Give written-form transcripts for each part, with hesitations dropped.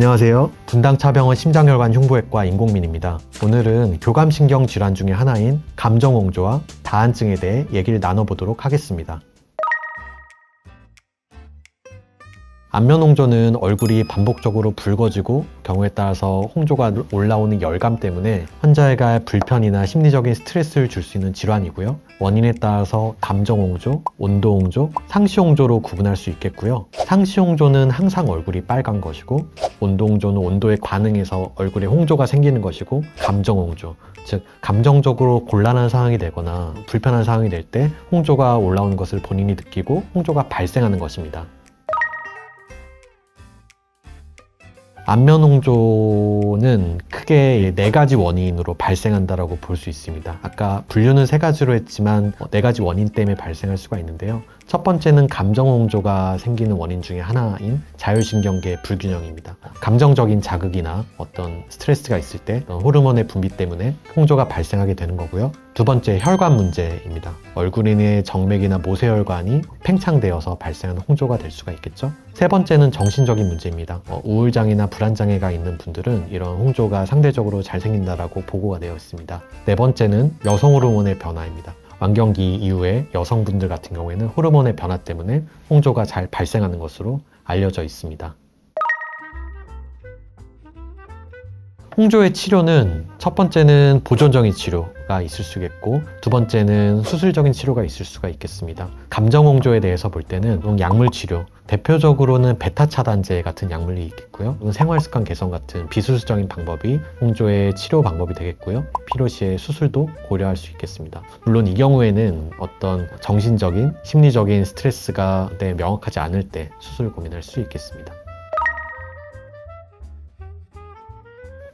안녕하세요. 분당차병원 심장혈관 흉부외과 임공민입니다. 오늘은 교감신경 질환 중에 하나인 감정홍조와 다한증에 대해 얘기를 나눠보도록 하겠습니다. 안면홍조는 얼굴이 반복적으로 붉어지고 경우에 따라서 홍조가 올라오는 열감 때문에 환자에게 불편이나 심리적인 스트레스를 줄 수 있는 질환이고요. 원인에 따라서 감정홍조, 온도홍조, 상시홍조로 구분할 수 있겠고요. 상시홍조는 항상 얼굴이 빨간 것이고, 온도홍조는 온도에 반응해서 얼굴에 홍조가 생기는 것이고, 감정홍조, 즉 감정적으로 곤란한 상황이 되거나 불편한 상황이 될 때 홍조가 올라오는 것을 본인이 느끼고 홍조가 발생하는 것입니다. 안면홍조는 크게 4가지 원인으로 발생한다고 볼 수 있습니다. 아까 분류는 3가지로 했지만 4가지 원인 때문에 발생할 수가 있는데요. 첫 번째는 감정홍조가 생기는 원인 중에 하나인 자율신경계 불균형입니다. 감정적인 자극이나 어떤 스트레스가 있을 때 호르몬의 분비 때문에 홍조가 발생하게 되는 거고요. 두 번째, 혈관 문제입니다. 얼굴 내 정맥이나 모세혈관이 팽창되어서 발생하는 홍조가 될 수가 있겠죠. 세 번째는 정신적인 문제입니다. 우울장애나 불안장애가 있는 분들은 이런 홍조가 상대적으로 잘 생긴다라고 보고가 되어 있습니다. 네 번째는 여성 호르몬의 변화입니다. 완경기 이후에 여성분들 같은 경우에는 호르몬의 변화 때문에 홍조가 잘 발생하는 것으로 알려져 있습니다. 홍조의 치료는 첫 번째는 보존적인 치료가 있을 수 있겠고, 두 번째는 수술적인 치료가 있을 수가 있겠습니다. 감정홍조에 대해서 볼 때는 약물 치료, 대표적으로는 베타 차단제 같은 약물이 있겠고요. 생활습관 개선 같은 비수술적인 방법이 홍조의 치료 방법이 되겠고요. 필요시에 수술도 고려할 수 있겠습니다. 물론 이 경우에는 어떤 정신적인, 심리적인 스트레스가 명확하지 않을 때 수술을 고민할 수 있겠습니다.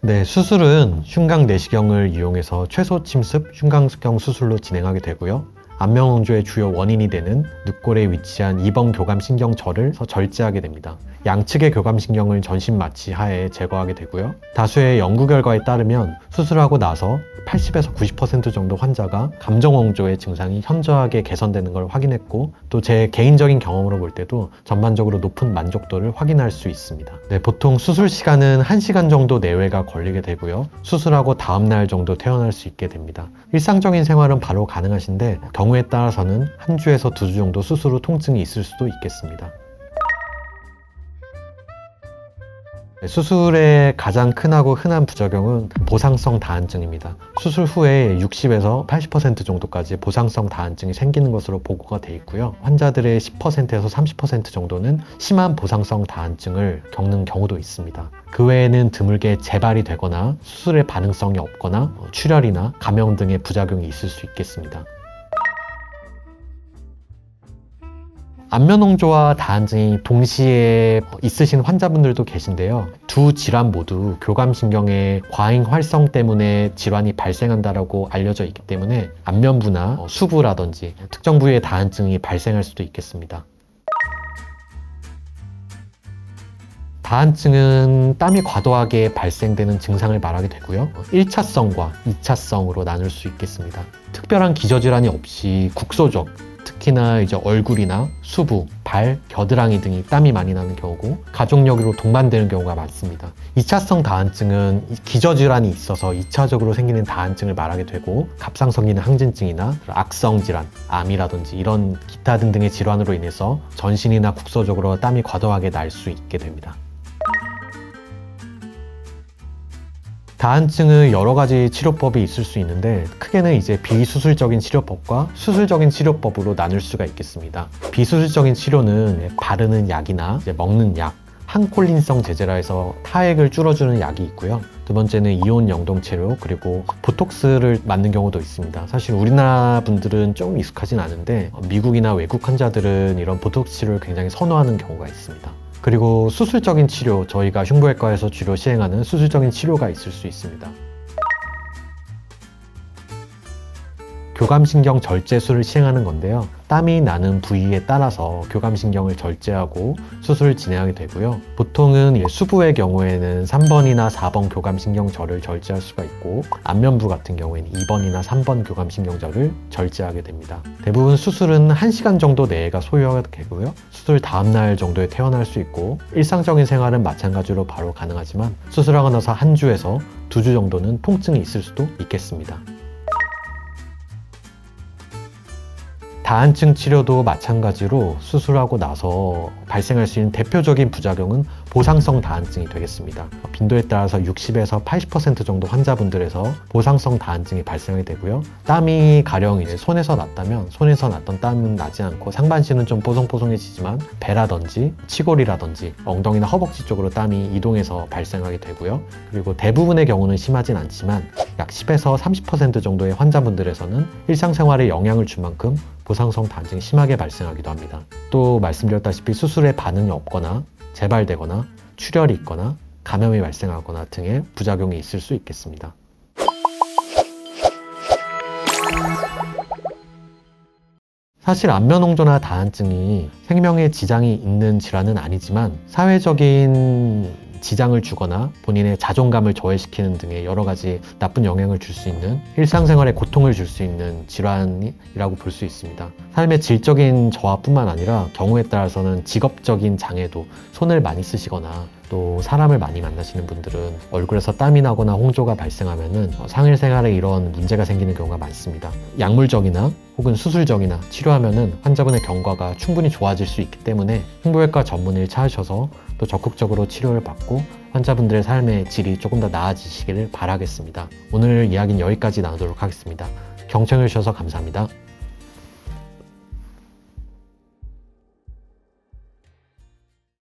네, 수술은 흉곽 내시경을 이용해서 최소 침습 흉곽경 수술로 진행하게 되고요. 안면홍조의 주요 원인이 되는 늑골에 위치한 이번 교감신경절을 절제하게 됩니다. 양측의 교감신경을 전신 마취 하에 제거하게 되고요. 다수의 연구 결과에 따르면 수술하고 나서 80에서 90% 정도 환자가 감정홍조의 증상이 현저하게 개선되는 걸 확인했고, 또 제 개인적인 경험으로 볼 때도 전반적으로 높은 만족도를 확인할 수 있습니다. 네, 보통 수술 시간은 1시간 정도 내외가 걸리게 되고요. 수술하고 다음날 정도 퇴원할 수 있게 됩니다. 일상적인 생활은 바로 가능하신데 경우에 따라서는 1주에서 2주 정도 수술 후 통증이 있을 수도 있겠습니다. 수술의 가장 흔하고 흔한 부작용은 보상성 다한증입니다. 수술 후에 60에서 80% 정도까지 보상성 다한증이 생기는 것으로 보고가 되어 있고요. 환자들의 10%에서 30% 정도는 심한 보상성 다한증을 겪는 경우도 있습니다. 그 외에는 드물게 재발이 되거나 수술의 반응성이 없거나 출혈이나 감염 등의 부작용이 있을 수 있겠습니다. 안면홍조와 다한증이 동시에 있으신 환자분들도 계신데요. 두 질환 모두 교감신경의 과잉 활성 때문에 질환이 발생한다고 알려져 있기 때문에 안면부나 수부라든지 특정 부위의 다한증이 발생할 수도 있겠습니다. 다한증은 땀이 과도하게 발생되는 증상을 말하게 되고요. 1차성과 2차성으로 나눌 수 있겠습니다. 특별한 기저질환이 없이 국소적, 특히나 얼굴이나 수부, 발, 겨드랑이 등이 땀이 많이 나는 경우고, 가족력으로 동반되는 경우가 많습니다. 2차성 다한증은 기저질환이 있어서 2차적으로 생기는 다한증을 말하게 되고, 갑상선기능 항진증이나 악성 질환, 암이라든지 이런 기타 등등의 질환으로 인해서 전신이나 국소적으로 땀이 과도하게 날 수 있게 됩니다. 다한증은 여러 가지 치료법이 있을 수 있는데, 크게는 비수술적인 치료법과 수술적인 치료법으로 나눌 수가 있겠습니다. 비수술적인 치료는 바르는 약이나 먹는 약, 항콜린성 제제라 해서 타액을 줄여주는 약이 있고요. 두 번째는 이온 영동 치료, 그리고 보톡스를 맞는 경우도 있습니다. 사실 우리나라 분들은 좀 익숙하진 않은데 미국이나 외국 환자들은 이런 보톡스 치료를 굉장히 선호하는 경우가 있습니다. 그리고 수술적인 치료, 저희가 흉부외과에서 주로 시행하는 수술적인 치료가 있을 수 있습니다. 교감신경 절제술을 시행하는 건데요. 땀이 나는 부위에 따라서 교감신경을 절제하고 수술을 진행하게 되고요. 보통은 수부의 경우에는 3번이나 4번 교감신경절을 절제할 수가 있고, 안면부 같은 경우에는 2번이나 3번 교감신경절을 절제하게 됩니다. 대부분 수술은 1시간 정도 내가 소요가 되고요. 수술 다음날 정도에 퇴원할 수 있고, 일상적인 생활은 마찬가지로 바로 가능하지만 수술하고 나서 한 주에서 2주 정도는 통증이 있을 수도 있겠습니다. 다한증 치료도 마찬가지로 수술하고 나서 발생할 수 있는 대표적인 부작용은 보상성 다한증이 되겠습니다. 빈도에 따라서 60에서 80% 정도 환자분들에서 보상성 다한증이 발생하게 되고요. 땀이 가령 이제 손에서 났다면 손에서 났던 땀은 나지 않고 상반신은 좀 뽀송뽀송해지지만 배라든지 치골이라든지 엉덩이나 허벅지 쪽으로 땀이 이동해서 발생하게 되고요. 그리고 대부분의 경우는 심하진 않지만 약 10에서 30% 정도의 환자분들에서는 일상생활에 영향을 줄 만큼 보상성 다한증이 심하게 발생하기도 합니다. 또 말씀드렸다시피 수술에 반응이 없거나 재발되거나 출혈이 있거나 감염이 발생하거나 등의 부작용이 있을 수 있겠습니다. 사실 안면홍조나 다한증이 생명에 지장이 있는 질환은 아니지만 사회적인 지장을 주거나 본인의 자존감을 저해시키는 등의 여러 가지 나쁜 영향을 줄 수 있는, 일상생활에 고통을 줄 수 있는 질환이라고 볼 수 있습니다. 삶의 질적인 저하뿐만 아니라 경우에 따라서는 직업적인 장애도, 손을 많이 쓰시거나 또 사람을 많이 만나시는 분들은 얼굴에서 땀이 나거나 홍조가 발생하면은 상일생활에 이런 문제가 생기는 경우가 많습니다. 약물적이나 혹은 수술적이나 치료하면은 환자분의 경과가 충분히 좋아질 수 있기 때문에 흉부외과 전문의를 찾으셔서 또 적극적으로 치료를 받고 환자분들의 삶의 질이 조금 더 나아지시기를 바라겠습니다. 오늘 이야기는 여기까지 나누도록 하겠습니다. 경청해 주셔서 감사합니다.